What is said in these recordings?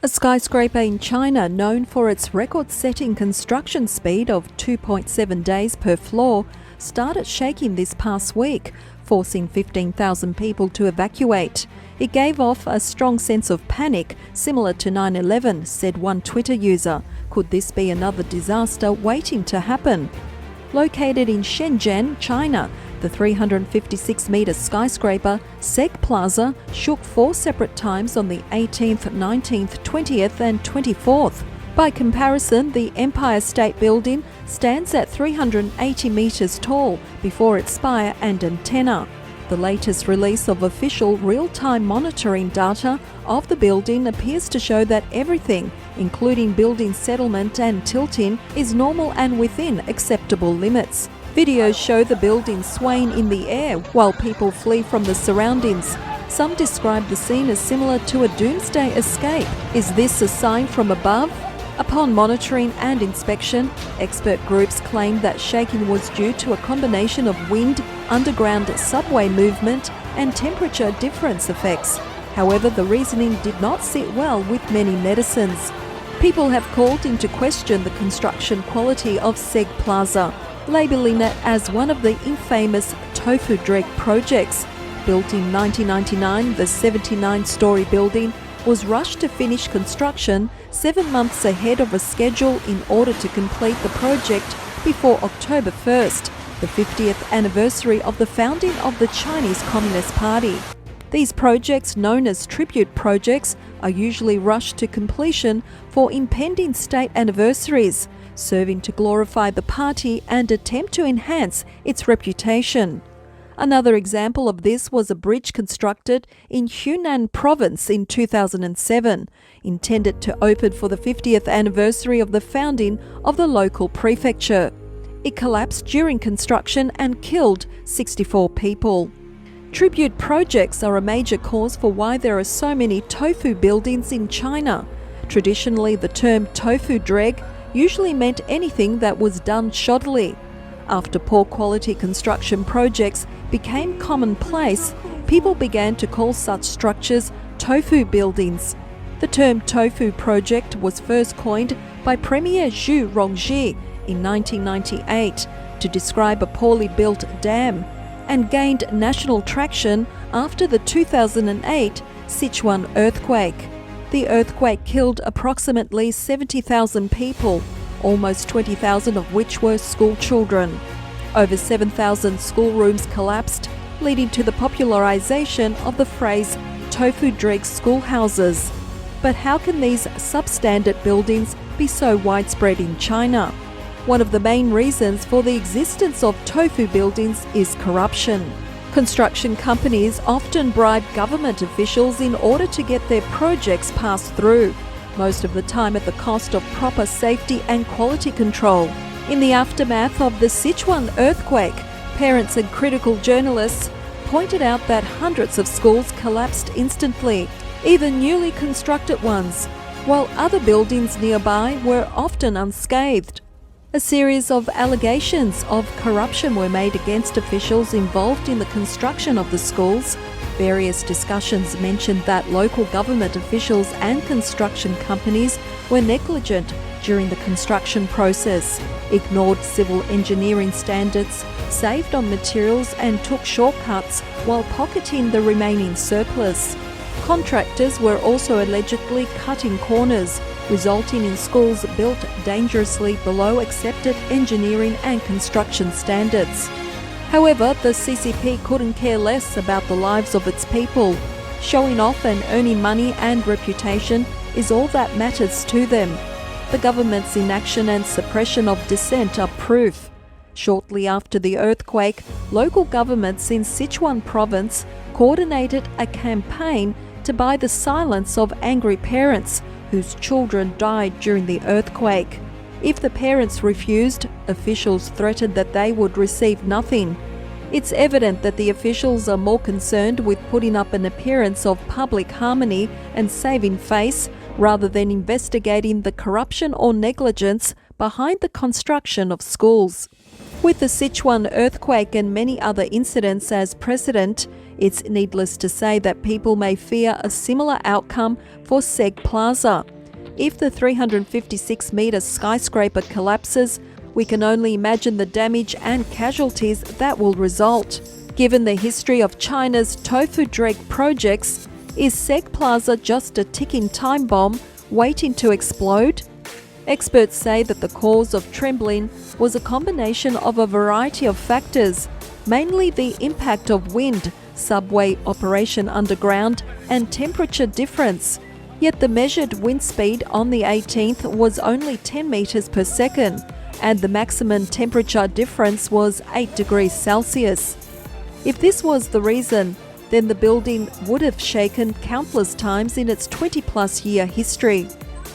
A skyscraper in China known for its record-setting construction speed of 2.7 days per floor started shaking this past week, forcing 15,000 people to evacuate. It gave off a strong sense of panic, similar to 9/11, said one Twitter user. Could this be another disaster waiting to happen? Located in Shenzhen, China, the 356-metre skyscraper SEG Plaza shook 4 separate times on the 18th, 19th, 20th and 24th. By comparison, the Empire State Building stands at 380 metres tall before its spire and antenna. The latest release of official real-time monitoring data of the building appears to show that everything, including building settlement and tilting, is normal and within acceptable limits. Videos show the building swaying in the air while people flee from the surroundings. Some describe the scene as similar to a doomsday escape. Is this a sign from above? Upon monitoring and inspection, expert groups claim that shaking was due to a combination of wind, underground subway movement, and temperature difference effects. However, the reasoning did not sit well with many netizens. People have called into question the construction quality of SEG Plaza, labelling it as one of the infamous Tofu dreg projects. Built in 1999, the 79-storey building was rushed to finish construction 7 months ahead of a schedule in order to complete the project before October 1st, the 50th anniversary of the founding of the Chinese Communist Party. These projects, known as tribute projects, are usually rushed to completion for impending state anniversaries, serving to glorify the party and attempt to enhance its reputation. Another example of this was a bridge constructed in Hunan province in 2007, intended to open for the 50th anniversary of the founding of the local prefecture. It collapsed during construction and killed 64 people. Tribute projects are a major cause for why there are so many tofu buildings in China. Traditionally, the term tofu dreg usually meant anything that was done shoddily. After poor quality construction projects became commonplace, people began to call such structures tofu buildings. The term tofu project was first coined by Premier Zhu Rongji in 1998 to describe a poorly built dam, and gained national traction after the 2008 Sichuan earthquake. The earthquake killed approximately 70,000 people, almost 20,000 of which were school children. Over 7,000 schoolrooms collapsed, leading to the popularization of the phrase tofu dreg schoolhouses. But how can these substandard buildings be so widespread in China? One of the main reasons for the existence of tofu buildings is corruption. Construction companies often bribe government officials in order to get their projects passed through, most of the time at the cost of proper safety and quality control. In the aftermath of the Sichuan earthquake, parents and critical journalists pointed out that hundreds of schools collapsed instantly, even newly constructed ones, while other buildings nearby were often unscathed. A series of allegations of corruption were made against officials involved in the construction of the schools. Various discussions mentioned that local government officials and construction companies were negligent during the construction process, ignored civil engineering standards, saved on materials and took shortcuts while pocketing the remaining surplus. Contractors were also allegedly cutting corners, resulting in schools built dangerously below accepted engineering and construction standards. However, the CCP couldn't care less about the lives of its people. Showing off and earning money and reputation is all that matters to them. The government's inaction and suppression of dissent are proof. Shortly after the earthquake, local governments in Sichuan province coordinated a campaign to buy the silence of angry parents whose children died during the earthquake. If the parents refused, officials threatened that they would receive nothing. It's evident that the officials are more concerned with putting up an appearance of public harmony and saving face rather than investigating the corruption or negligence behind the construction of schools. With the Sichuan earthquake and many other incidents as precedent, It's needless to say that people may fear a similar outcome for SEG Plaza. If the 356-metre skyscraper collapses, we can only imagine the damage and casualties that will result. Given the history of China's tofu dreg projects, is SEG Plaza just a ticking time bomb waiting to explode? Experts say that the cause of trembling was a combination of a variety of factors, mainly the impact of wind, subway operation underground, and temperature difference. Yet the measured wind speed on the 18th was only 10 metres per second, and the maximum temperature difference was 8 degrees Celsius. If this was the reason, then the building would have shaken countless times in its 20-plus year history.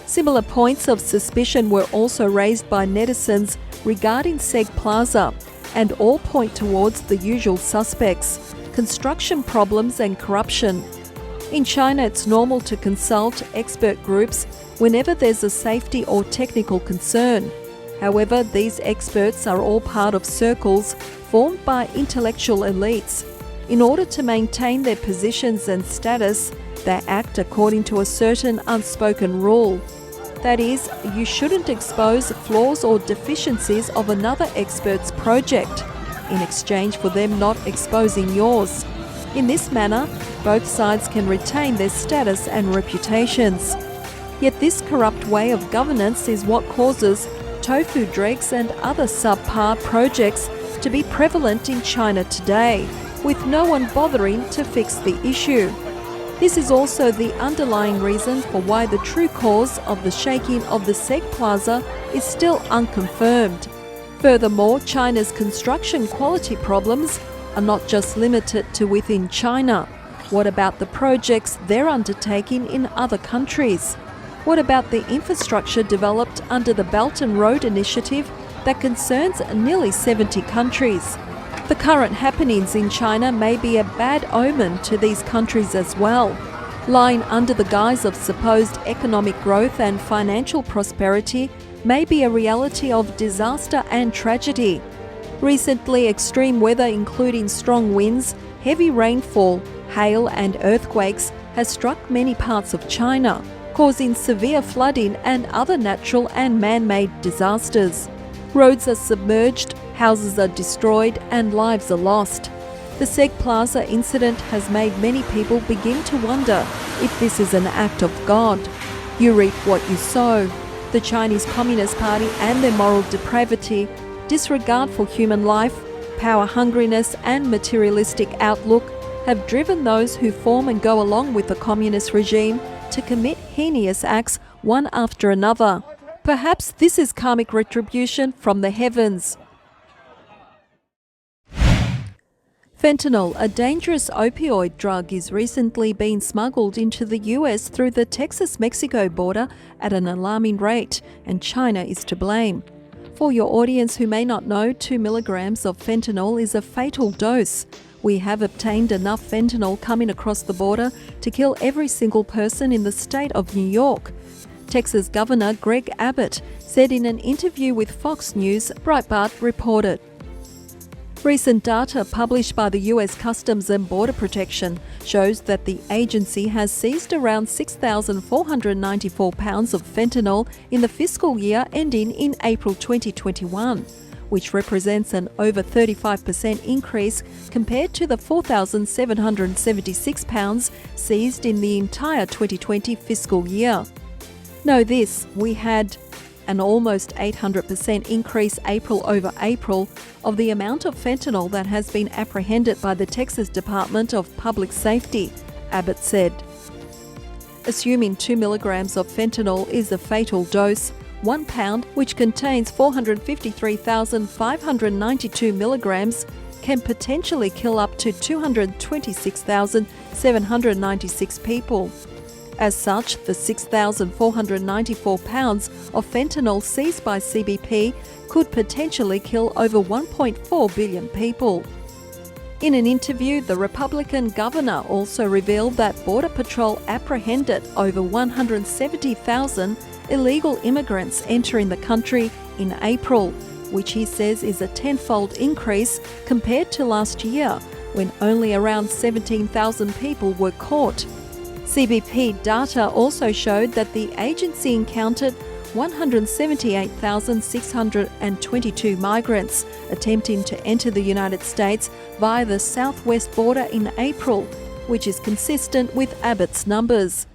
Similar points of suspicion were also raised by netizens regarding SEG Plaza, and all point towards the usual suspects: construction problems and corruption. In China, it's normal to consult expert groups whenever there's a safety or technical concern. However, these experts are all part of circles formed by intellectual elites. In order to maintain their positions and status, they act according to a certain unspoken rule. That is, you shouldn't expose flaws or deficiencies of another expert's project, in exchange for them not exposing yours. In this manner, both sides can retain their status and reputations. Yet this corrupt way of governance is what causes tofu dregs and other subpar projects to be prevalent in China today, with no one bothering to fix the issue. This is also the underlying reason for why the true cause of the shaking of the SEG Plaza is still unconfirmed. Furthermore, China's construction quality problems are not just limited to within China. What about the projects they're undertaking in other countries? What about the infrastructure developed under the Belt and Road Initiative that concerns nearly 70 countries? The current happenings in China may be a bad omen to these countries as well. Lying under the guise of supposed economic growth and financial prosperity may be a reality of disaster and tragedy. Recently, extreme weather including strong winds, heavy rainfall, hail and earthquakes has struck many parts of China, causing severe flooding and other natural and man-made disasters. Roads are submerged, houses are destroyed, and lives are lost. The SEG Plaza incident has made many people begin to wonder if this is an act of God. You reap what you sow. The Chinese Communist Party and their moral depravity, disregard for human life, power hungriness, and materialistic outlook have driven those who form and go along with the communist regime to commit heinous acts one after another. Perhaps this is karmic retribution from the heavens. Fentanyl, a dangerous opioid drug, is recently being smuggled into the US through the Texas-Mexico border at an alarming rate, and China is to blame. For your audience who may not know, 2 milligrams of fentanyl is a fatal dose. We have obtained enough fentanyl coming across the border to kill every single person in the state of New York. Texas Governor Greg Abbott said in an interview with Fox News, Breitbart reported. Recent data published by the US Customs and Border Protection shows that the agency has seized around 6,494 pounds of fentanyl in the fiscal year ending in April 2021, which represents an over 35% increase compared to the 4,776 pounds seized in the entire 2020 fiscal year. Know this, we had an almost 800% increase April over April of the amount of fentanyl that has been apprehended by the Texas Department of Public Safety, Abbott said. Assuming 2 milligrams of fentanyl is a fatal dose, 1 pound, which contains 453,592 milligrams, can potentially kill up to 226,796 people. As such, the 6,494 pounds of fentanyl seized by CBP could potentially kill over 1.4 billion people. In an interview, the Republican governor also revealed that Border Patrol apprehended over 170,000 illegal immigrants entering the country in April, which he says is a tenfold increase compared to last year, when only around 17,000 people were caught. CBP data also showed that the agency encountered 178,622 migrants attempting to enter the United States via the southwest border in April, which is consistent with Abbott's numbers.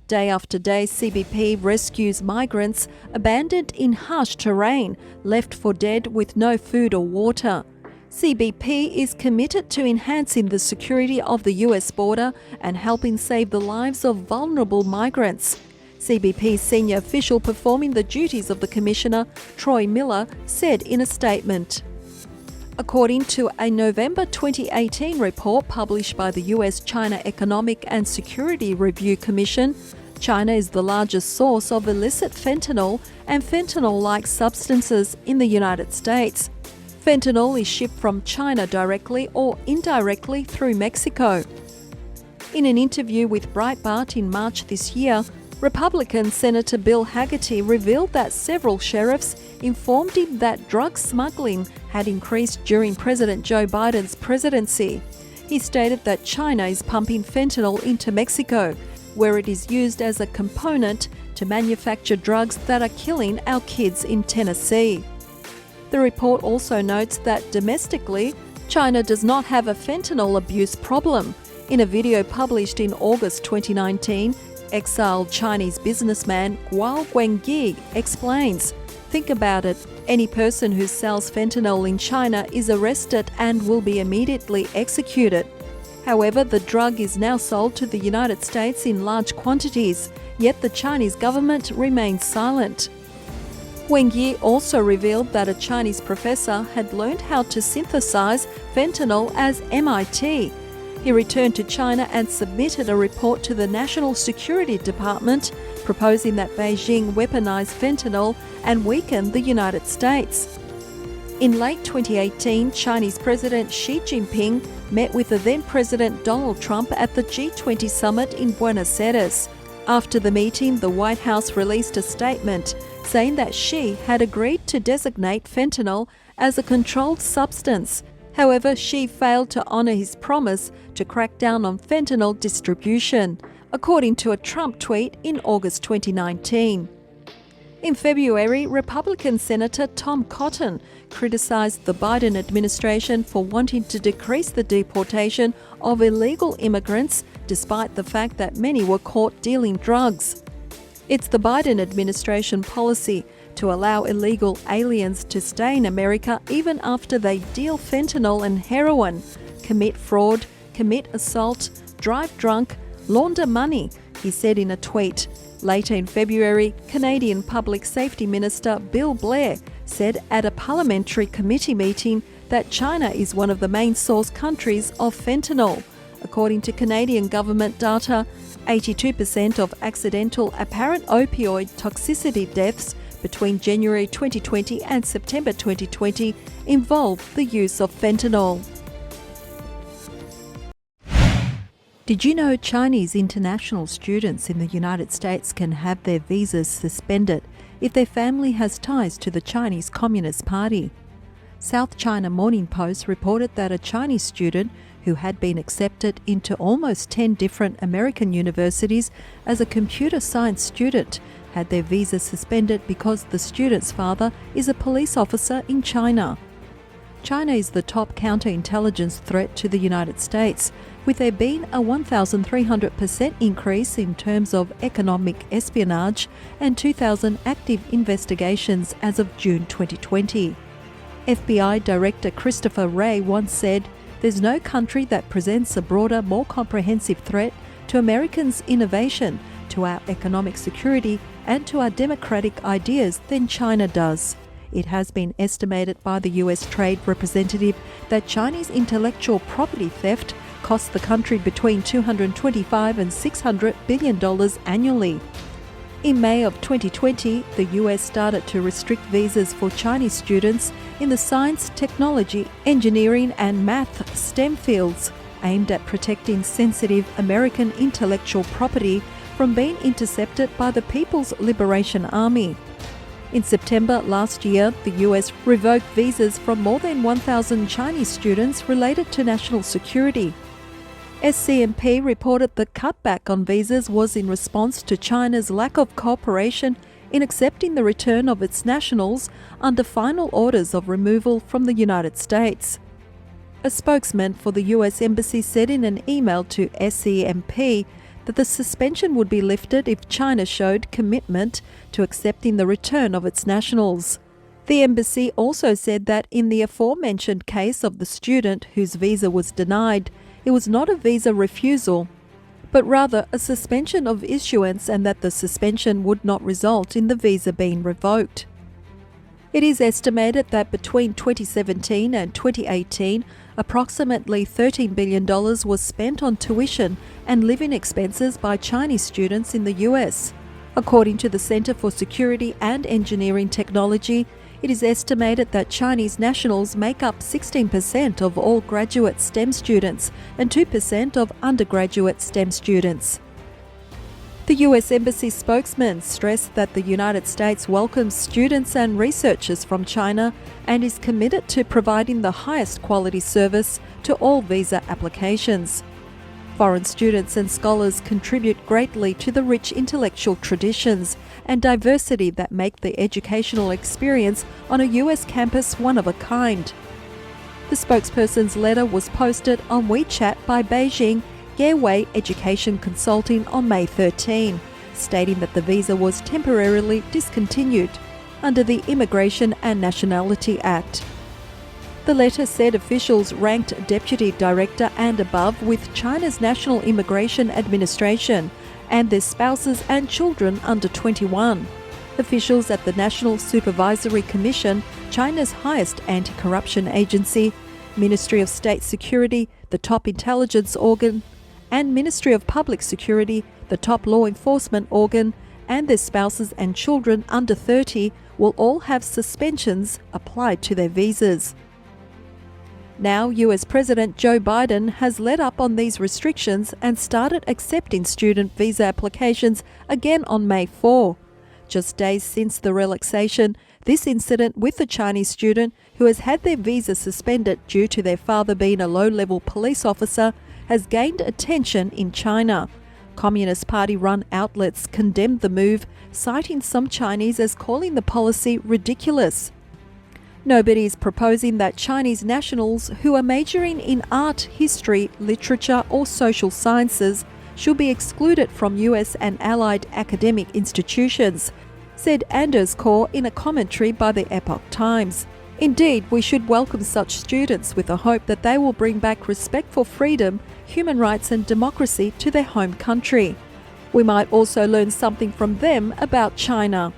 Day after day, CBP rescues migrants abandoned in harsh terrain, left for dead with no food or water. CBP is committed to enhancing the security of the US border and helping save the lives of vulnerable migrants. CBP senior official performing the duties of the Commissioner, Troy Miller, said in a statement. According to a November 2018 report published by the US-China Economic and Security Review Commission, China is the largest source of illicit fentanyl and fentanyl-like substances in the United States. Fentanyl is shipped from China directly or indirectly through Mexico. In an interview with Breitbart in March this year, Republican Senator Bill Hagerty revealed that several sheriffs informed him that drug smuggling had increased during President Joe Biden's presidency. He stated that China is pumping fentanyl into Mexico, where it is used as a component to manufacture drugs that are killing our kids in Tennessee. The report also notes that domestically, China does not have a fentanyl abuse problem. In a video published in August 2019, exiled Chinese businessman Guo Guangyi explains, "Think about it. Any person who sells fentanyl in China is arrested and will be immediately executed. However, the drug is now sold to the United States in large quantities, yet the Chinese government remains silent." Guangyi also revealed that a Chinese professor had learned how to synthesize fentanyl as MIT. He returned to China and submitted a report to the National Security Department proposing that Beijing weaponize fentanyl and weaken the United States. In late 2018, Chinese President Xi Jinping met with the then-President Donald Trump at the G20 summit in Buenos Aires. After the meeting, the White House released a statement saying that Xi had agreed to designate fentanyl as a controlled substance. However, Xi failed to honour his promise to crack down on fentanyl distribution, according to a Trump tweet in August 2019. In February, Republican Senator Tom Cotton criticised the Biden administration for wanting to decrease the deportation of illegal immigrants despite the fact that many were caught dealing drugs. It's the Biden administration policy to allow illegal aliens to stay in America even after they deal fentanyl and heroin, commit fraud, commit assault, drive drunk, launder money, he said in a tweet. Later in February, Canadian Public Safety Minister Bill Blair said at a parliamentary committee meeting that China is one of the main source countries of fentanyl. According to Canadian government data, 82% of accidental apparent opioid toxicity deaths between January 2020 and September 2020 involved the use of fentanyl. Did you know Chinese international students in the United States can have their visas suspended if their family has ties to the Chinese Communist Party? South China Morning Post reported that a Chinese student who had been accepted into almost 10 different American universities as a computer science student had their visa suspended because the student's father is a police officer in China. China is the top counterintelligence threat to the United States, with there being a 1,300% increase in terms of economic espionage and 2,000 active investigations as of June 2020. FBI Director Christopher Wray once said, "There's no country that presents a broader, more comprehensive threat to Americans' innovation, to our economic security, and to our democratic ideas than China does." It has been estimated by the US Trade Representative that Chinese intellectual property theft costs the country between $225 and $600 billion annually. In May of 2020, the US started to restrict visas for Chinese students in the science, technology, engineering and math STEM fields, aimed at protecting sensitive American intellectual property from being intercepted by the People's Liberation Army. In September last year, the US revoked visas from more than 1,000 Chinese students related to national security. SCMP reported the cutback on visas was in response to China's lack of cooperation in accepting the return of its nationals under final orders of removal from the United States. A spokesman for the US Embassy said in an email to SCMP that the suspension would be lifted if China showed commitment to accepting the return of its nationals. The embassy also said that in the aforementioned case of the student whose visa was denied, it was not a visa refusal, but rather a suspension of issuance, and that the suspension would not result in the visa being revoked. It is estimated that between 2017 and 2018, approximately $13 billion was spent on tuition and living expenses by Chinese students in the US. According to the Center for Security and Engineering Technology, it is estimated that Chinese nationals make up 16% of all graduate STEM students and 2% of undergraduate STEM students. The US Embassy spokesman stressed that the United States welcomes students and researchers from China and is committed to providing the highest quality service to all visa applications. Foreign students and scholars contribute greatly to the rich intellectual traditions and diversity that make the educational experience on a US campus one of a kind. The spokesperson's letter was posted on WeChat by Beijing Gateway Education Consulting on May 13, stating that the visa was temporarily discontinued under the Immigration and Nationality Act. The letter said officials ranked Deputy Director and above with China's National Immigration Administration and their spouses and children under 21. Officials at the National Supervisory Commission, China's highest anti-corruption agency, Ministry of State Security, the top intelligence organ, and Ministry of Public Security, the top law enforcement organ, and their spouses and children under 30 will all have suspensions applied to their visas. Now, US President Joe Biden has let up on these restrictions and started accepting student visa applications again on May 4. Just days since the relaxation, this incident with a Chinese student who has had their visa suspended due to their father being a low-level police officer has gained attention in China. Communist Party-run outlets condemned the move, citing some Chinese as calling the policy ridiculous. Nobody is proposing that Chinese nationals who are majoring in art, history, literature or social sciences should be excluded from US and allied academic institutions, said Anders Kaur in a commentary by the Epoch Times. Indeed, we should welcome such students with the hope that they will bring back respect for freedom, human rights and democracy to their home country. We might also learn something from them about China.